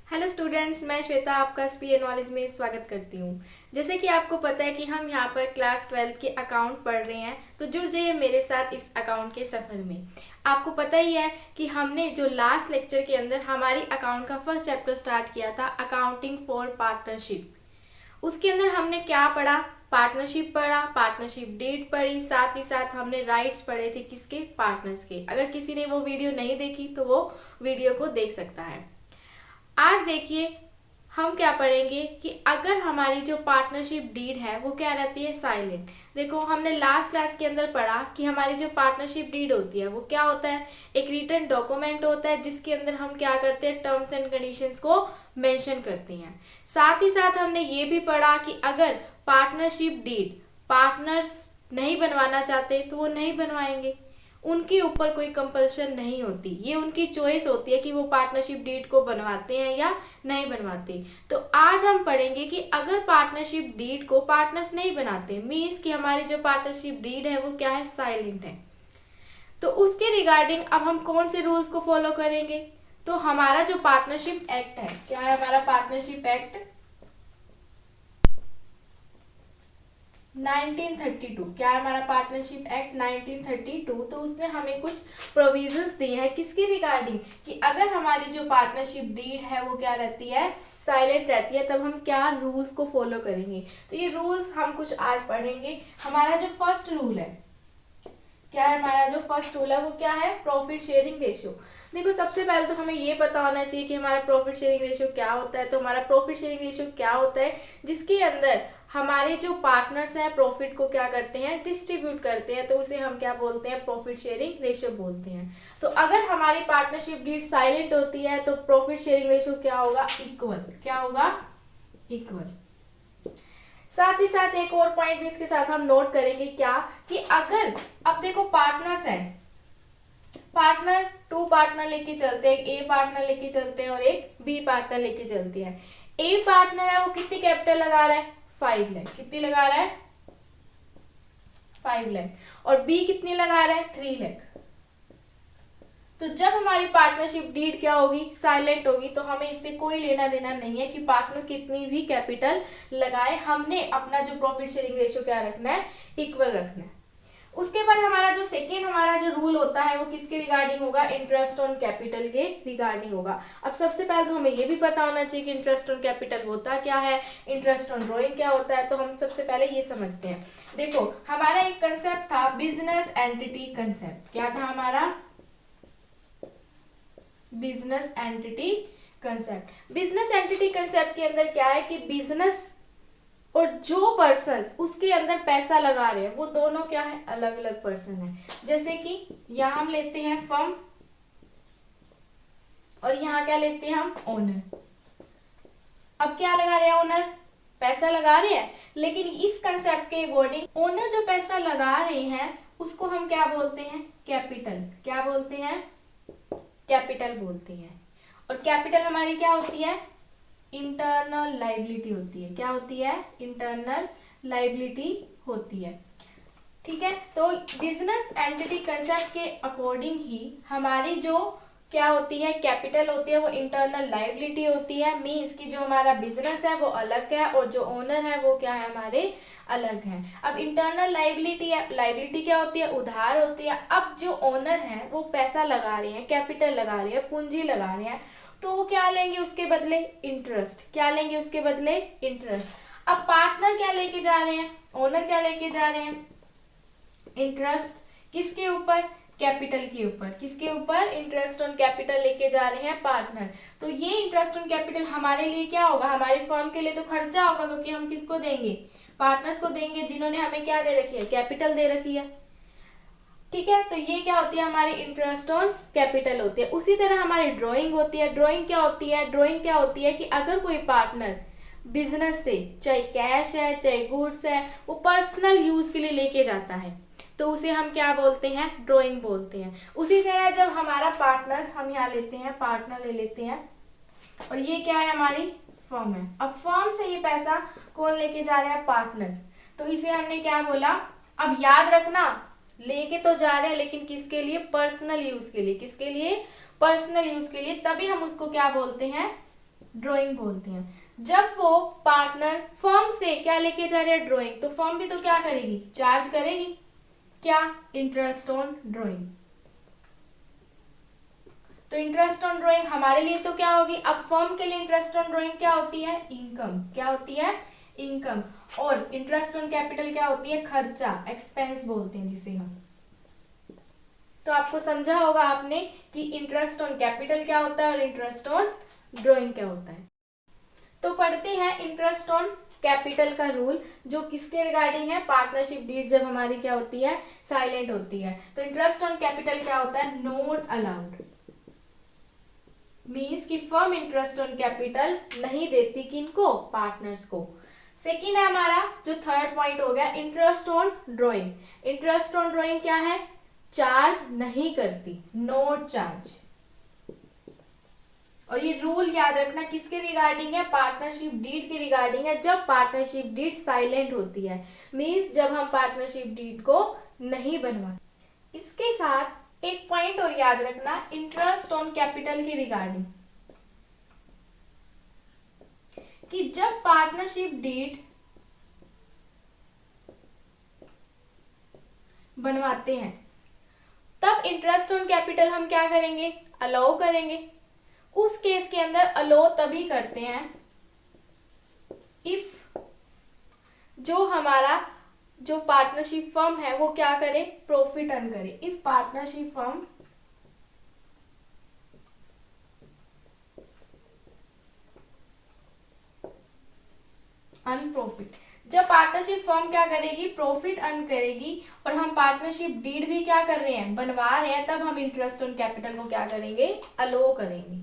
Hello students, मैं श्वेता आपका speed knowledge में स्वागत करती हूँ। जैसे कि आपको पता है कि हम यहाँ पर क्लास 12 के अकाउंट पढ़ रहे हैं, तो जुड़ जाइए मेरे साथ इस अकाउंट के सफ़र में। आपको पता ही है कि हमने जो लास्ट लेक्चर के अंदर हमारी अकाउंट का फर्स्ट चैप्टर स्टार्ट किया था, अकाउंटिंग फॉर पार्टनरशिप। उसके अंदर हमने क्या पढ़ा? पार्टनरशिप पढ़ा, पार्टनरशिप डीड पढ़ी, साथ ही साथ हमने राइट्स पढ़े थे किसके? पार्टनर्स के। अगर किसी ने वो वीडियो नहीं देखी तो वो वीडियो को देख सकता है। आज देखिए हम क्या पढ़ेंगे कि अगर हमारी जो पार्टनरशिप डीड है वो क्या रहती है? साइलेंट। देखो, हमने लास्ट क्लास के अंदर पढ़ा कि हमारी जो पार्टनरशिप डीड होती है वो क्या होता है? एक रिटन डॉक्यूमेंट होता है जिसके अंदर हम क्या करते हैं? टर्म्स एंड कंडीशंस को मेंशन करते हैं। साथ ही साथ हमने ये भी पढ़ा कि अगर पार्टनरशिप डीड पार्टनर्स नहीं बनवाना चाहते तो वो नहीं बनवाएंगे, उनके ऊपर कोई कंपल्शन नहीं होती, ये उनकी चॉइस होती है कि वो पार्टनरशिप डीड को बनवाते हैं या नहीं बनवाते। तो आज हम पढ़ेंगे कि अगर पार्टनरशिप डीड को पार्टनर्स नहीं बनाते, मीन्स कि हमारी जो पार्टनरशिप डीड है वो क्या है? साइलेंट है। तो उसके रिगार्डिंग अब हम कौन से रूल्स को फॉलो करेंगे? तो हमारा जो पार्टनरशिप एक्ट है, क्या है हमारा पार्टनरशिप एक्ट? 1932। क्या है हमारा पार्टनरशिप एक्ट? 1932। तो उसने हमें कुछ प्रोविजंस दिए हैं किसके रिगार्डिंग कि अगर हमारी जो पार्टनरशिप डीड है वो क्या रहती है? साइलेंट रहती है, तब हम क्या रूल्स को फॉलो करेंगे। तो ये रूल्स हम कुछ आज पढ़ेंगे। हमारा जो फर्स्ट रूल है, क्या है हमारा जो फर्स्ट रूल है वो क्या है? Profit sharing ratio. देखो, सबसे पहले तो हमें ये पता होना चाहिए कि हमारा प्रॉफिट शेयरिंग रेशियो क्या होता है। तो हमारा प्रॉफिट शेयरिंग रेशियो क्या होता है? जिसके अंदर हमारे जो पार्टनर्स हैं प्रॉफिट को क्या करते हैं? डिस्ट्रीब्यूट करते हैं। तो उसे हम क्या बोलते हैं? प्रॉफिट शेयरिंग रेशियो बोलते हैं। तो अगर हमारी पार्टनरशिप डीड साइलेंट होती है तो प्रॉफिट शेयरिंग रेशियो क्या होगा? इक्वल। क्या होगा? इक्वल। साथ ही साथ एक और पॉइंट भी इसके साथ हम नोट करेंगे, क्या कि अगर अब देखो पार्टनर्स हैं, पार्टनर टू पार्टनर लेके चलते हैं, ए पार्टनर लेके चलते हैं और एक बी पार्टनर लेके चलते हैं। ए पार्टनर है वो कितनी कैपिटल लगा रहा है? 5 लाख। कितनी लगा रहा है? 5 लाख। और बी कितनी लगा रहा है? 3 लाख। तो जब हमारी पार्टनरशिप डीड क्या होगी? साइलेंट होगी। तो हमें इससे कोई लेना देना नहीं है कि पार्टनर कितनी भी कैपिटल लगाए, हमने अपना जो प्रॉफिट शेयरिंग रेशियो क्या रखना है? इक्वल रखना है। उसके बाद हमारा जो सेकेंड हमारा जो रूल होता है वो किसके रिगार्डिंग होगा? इंटरेस्ट ऑन कैपिटल के रिगार्डिंग होगा। अब सबसे पहले तो हमें ये भी पता होना चाहिए कि इंटरेस्ट ऑन कैपिटल होता क्या है, इंटरेस्ट ऑन ड्रॉइंग क्या होता है। तो हम सबसे पहले ये समझते हैं। देखो, हमारा एक कंसेप्ट था बिजनेस एंटिटी कंसेप्ट। क्या था हमारा? Business entity concept. Business entity concept के अंदर क्या है कि बिजनेस और जो पर्सन उसके अंदर पैसा लगा रहे हैं वो दोनों क्या है? अलग अलग पर्सन है। जैसे कि यहाँ हम लेते हैं फर्म और यहाँ क्या लेते हैं हम? ओनर। अब क्या लगा रहे हैं? ओनर पैसा लगा रहे हैं, लेकिन इस कंसेप्ट के अकॉर्डिंग ओनर जो पैसा लगा रहे हैं उसको हम क्या बोलते हैं? कैपिटल। क्या बोलते हैं? कैपिटल बोलते हैं। और कैपिटल हमारी क्या होती है? इंटरनल लाइबिलिटी होती है। क्या होती है? इंटरनल लाइबिलिटी होती है। ठीक है। तो बिजनेस एंटिटी कंसेप्ट के अकॉर्डिंग ही हमारी जो क्या होती है? कैपिटल होती है, वो इंटरनल लाइबिलिटी होती है। मीन्स कि जो हमारा बिजनेस है वो अलग है और जो ओनर है वो क्या है? हमारे अलग है। अब इंटरनल लाइबिलिटी है, लाइबिलिटी क्या होती है? उधार होती है। अब जो ओनर है वो पैसा लगा रहे हैं, कैपिटल लगा रहे हैं, पूंजी लगा रहे हैं, तो वो क्या लेंगे उसके बदले? इंटरेस्ट। क्या लेंगे उसके बदले? इंटरेस्ट। अब पार्टनर क्या लेके जा रहे हैं? ओनर क्या लेके जा रहे हैं? इंटरेस्ट। किसके ऊपर? कैपिटल के ऊपर। किसके ऊपर? इंटरेस्ट ऑन कैपिटल लेके जा रहे हैं पार्टनर। तो ये इंटरेस्ट ऑन कैपिटल हमारे लिए क्या होगा? हमारी फर्म के लिए तो खर्चा होगा, क्योंकि हम किसको देंगे? पार्टनर्स को देंगे, जिन्होंने हमें क्या दे रखी है? कैपिटल दे रखी है। ठीक है। तो ये क्या होती है? हमारी इंटरेस्ट ऑन कैपिटल होती है। उसी तरह हमारी ड्राइंग होती है। ड्राइंग क्या होती है? ड्राइंग क्या होती है कि अगर कोई पार्टनर बिजनेस से चाहे कैश है चाहे गुड्स है वो पर्सनल यूज के लिए लेके जाता है तो उसे हम क्या बोलते हैं? ड्राइंग बोलते हैं। उसी तरह जब हमारा पार्टनर, हम यहाँ लेते हैं पार्टनर ले लेते हैं और ये क्या है? हमारी फर्म है। अब फर्म से ये पैसा कौन लेके जा रहा है? पार्टनर। तो इसे हमने क्या बोला? अब याद रखना, लेके तो जा रहे हैं लेकिन किसके लिए? पर्सनल यूज के लिए। किसके लिए? पर्सनल यूज के लिए। तभी हम उसको क्या बोलते हैं? ड्राइंग बोलते हैं। जब वो पार्टनर फर्म से क्या लेके जा रहे हैं, ड्राइंग, तो फर्म भी तो क्या करेगी, चार्ज करेगी, क्या, इंटरेस्ट ऑन ड्राइंग। तो इंटरेस्ट ऑन ड्राइंग हमारे लिए तो क्या होगी, अब फर्म के लिए इंटरेस्ट ऑन ड्राइंग क्या होती है, इनकम, क्या होती है, इनकम। और इंटरेस्ट ऑन कैपिटल क्या होती है, खर्चा, एक्सपेंस बोलते हैं जिसे हम। तो आपको समझा होगा आपने कि इंटरेस्ट ऑन कैपिटल क्या होता है और इंटरेस्ट ऑन ड्राइंग क्या होता है। तो पढ़ते हैं इंटरेस्ट ऑन कैपिटल का रूल, जो किसके रिगार्डिंग है, पार्टनरशिप डीड जब हमारी क्या होती है, साइलेंट होती है। तो इंटरेस्ट ऑन कैपिटल क्या होता है, नॉट अलाउड, मीन्स कि फर्म इंटरेस्ट ऑन कैपिटल नहीं देती, किनको, पार्टनर्स को। सेकेंड है हमारा जो थर्ड पॉइंट हो गया, interest on drawing. Interest on drawing क्या है, चार्ज नहीं करती, नॉट चार्ज। और ये रूल याद रखना किसके रिगार्डिंग है, पार्टनरशिप डीड के रिगार्डिंग है। जब पार्टनरशिप डीड साइलेंट होती है, मीन्स जब हम पार्टनरशिप डीड को नहीं बनवाते। इसके साथ एक पॉइंट और याद रखना इंटरेस्ट ऑन कैपिटल के रिगार्डिंग, कि जब पार्टनरशिप डीड बनवाते हैं तब इंटरेस्ट ऑन कैपिटल हम क्या करेंगे, अलाउ करेंगे। उस केस के अंदर अलाउ तभी करते हैं इफ जो हमारा जो पार्टनरशिप फर्म है वो क्या करे, प्रॉफिट अर्न करे। If partnership firm earn profit, जब पार्टनरशिप फर्म क्या करेगी, प्रॉफिट अर्न करेगी, और हम पार्टनरशिप डीड भी क्या कर रहे हैं, बनवा रहे हैं, तब हम इंटरेस्ट ऑन कैपिटल को क्या करेंगे, अलाउ करेंगे।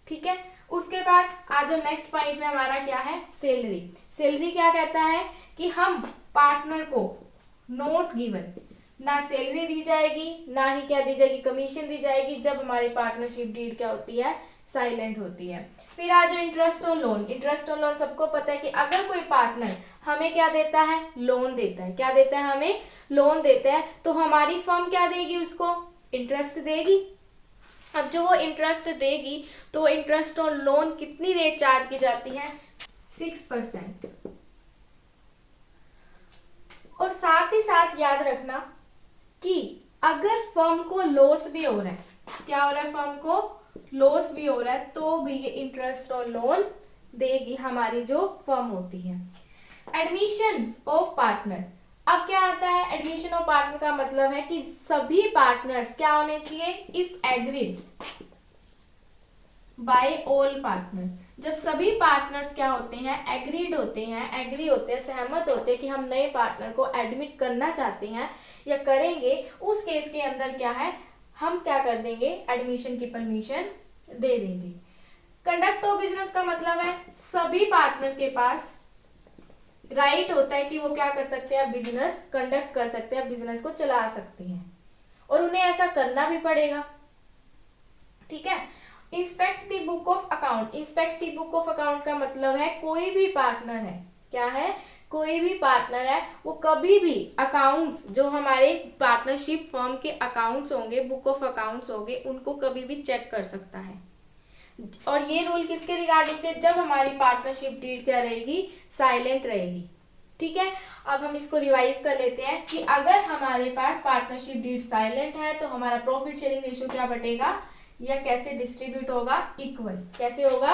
ठीक है। उसके बाद आज जो नेक्स्ट पॉइंट में हमारा क्या है, सैलरी। सैलरी क्या कहता है कि हम पार्टनर को नॉट गिवन, ना सैलरी दी जाएगी, ना ही क्या दी जाएगी, कमीशन दी जाएगी, जब हमारी पार्टनरशिप डीड क्या होती है, साइलेंट होती है। फिर आज जो interest on loan, interest on loan सबको पता है कि अगर कोई पार्टनर हमें क्या देता है, लोन देता है, क्या देता है, हमें लोन देता है, तो हमारी फर्म क्या देगी, उसको इंटरेस्ट देगी। अब जो वो इंटरेस्ट देगी तो इंटरेस्ट ऑन लोन कितनी रेट चार्ज की जाती है, 6%। और साथ ही साथ याद रखना कि अगर फर्म को लॉस भी हो रहा है, क्या हो रहा है, फर्म को लॉस भी हो रहा है, तो भी ये इंटरेस्ट ऑन लोन देगी हमारी जो फर्म होती है। एडमिशन ऑफ पार्टनर, अब क्या आता है, एडमिशन ऑफ पार्टनर का मतलब है कि सभी पार्टनर्स क्या होने चाहिए, if agreed by all partners. जब सभी पार्टनर्स क्या होते हैं, एग्रीड होते हैं, एग्री होते हैं, सहमत होते हैं कि हम नए पार्टनर को एडमिट करना चाहते हैं या करेंगे, उस केस के अंदर क्या है, हम क्या कर देंगे, एडमिशन की परमिशन दे देंगे। कंडक्ट ऑफ बिजनेस का मतलब है सभी पार्टनर के पास राइट होता है कि वो क्या कर सकते हैं, बिजनेस कंडक्ट कर सकते हैं, बिजनेस को चला सकते हैं, और उन्हें ऐसा करना भी पड़ेगा। ठीक है। Inspect the book of account, inspect the book of account का मतलब है कोई भी पार्टनर है, क्या है, कोई भी पार्टनर है वो कभी भी अकाउंट्स, जो हमारे पार्टनरशिप फर्म के अकाउंट्स होंगे, बुक ऑफ अकाउंट्स होंगे, उनको कभी भी चेक कर सकता है। और ये रूल किसके रिगार्डिंग थे, जब हमारी पार्टनरशिप डीड क्या रहेगी, साइलेंट रहेगी। ठीक है। अब हम इसको रिवाइज कर लेते हैं कि अगर हमारे पास पार्टनरशिप डीड साइलेंट है तो हमारा प्रॉफिट शेयरिंग रेशियो क्या बटेगा या कैसे डिस्ट्रीब्यूट होगा, इक्वल। कैसे होगा,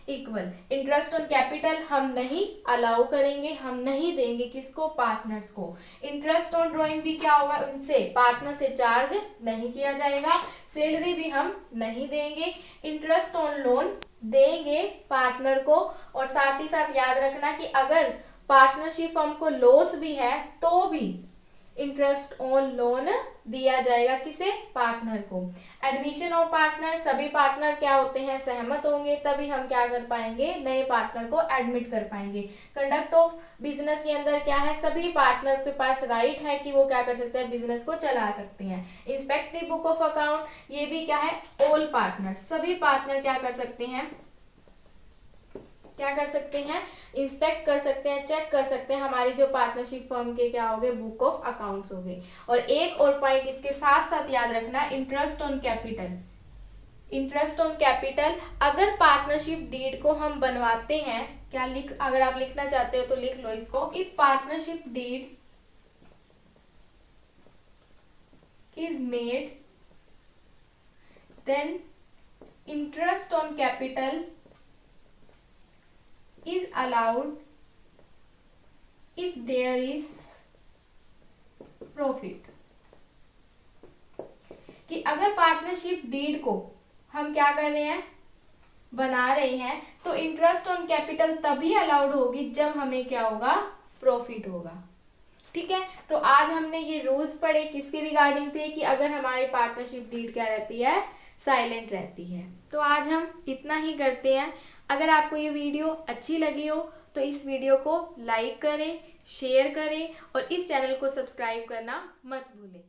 इक्वल। इंटरेस्ट ऑन कैपिटल हम नहीं अलाउ करेंगे, हम नहीं देंगे, किसको, पार्टनर्स को। इंटरेस्ट ऑन ड्राइंग भी क्या होगा, उनसे पार्टनर से चार्ज नहीं किया जाएगा। सैलरी भी हम नहीं देंगे। इंटरेस्ट ऑन लोन देंगे पार्टनर को, और साथ ही साथ याद रखना कि अगर पार्टनरशिप फर्म को लॉस भी है तो भी इंटरेस्ट ऑन लोन दिया जाएगा, किसे, पार्टनर को। एडमिशन ऑफ पार्टनर, सभी पार्टनर क्या होते हैं, सहमत होंगे, तभी हम क्या कर पाएंगे, नए पार्टनर को एडमिट कर पाएंगे। कंडक्ट ऑफ बिजनेस के अंदर क्या है, सभी पार्टनर के पास राइट है कि वो क्या कर सकते हैं, बिजनेस को चला सकते हैं। Inspect the book of account, ये भी क्या है, ऑल पार्टनर, सभी पार्टनर क्या कर सकते हैं, क्या कर सकते हैं, इंस्पेक्ट कर सकते हैं, चेक कर सकते हैं हमारी जो पार्टनरशिप फर्म के क्या हो गए, बुक ऑफ अकाउंट्स हो गए। और एक और पॉइंट इसके साथ साथ याद रखना, interest on capital, interest on capital, अगर पार्टनरशिप डीड को हम बनवाते हैं, क्या लिख, अगर आप लिखना चाहते हो तो लिख लो इसको, if partnership deed is made, then interest on capital is allowed if there is profit। कि अगर पार्टनरशिप डीड को हम क्या कर रहे हैं, बना रहे हैं, तो इंटरेस्ट ऑन कैपिटल तभी अलाउड होगी जब हमें क्या होगा, प्रॉफिट होगा। ठीक है, तो आज हमने ये रूल्स पढ़े, किसके रिगार्डिंग थे, कि अगर हमारी पार्टनरशिप डीड क्या रहती है, साइलेंट रहती है। तो आज हम इतना ही करते हैं। अगर आपको ये वीडियो अच्छी लगी हो तो इस वीडियो को लाइक करें, शेयर करें और इस चैनल को सब्सक्राइब करना मत भूलें।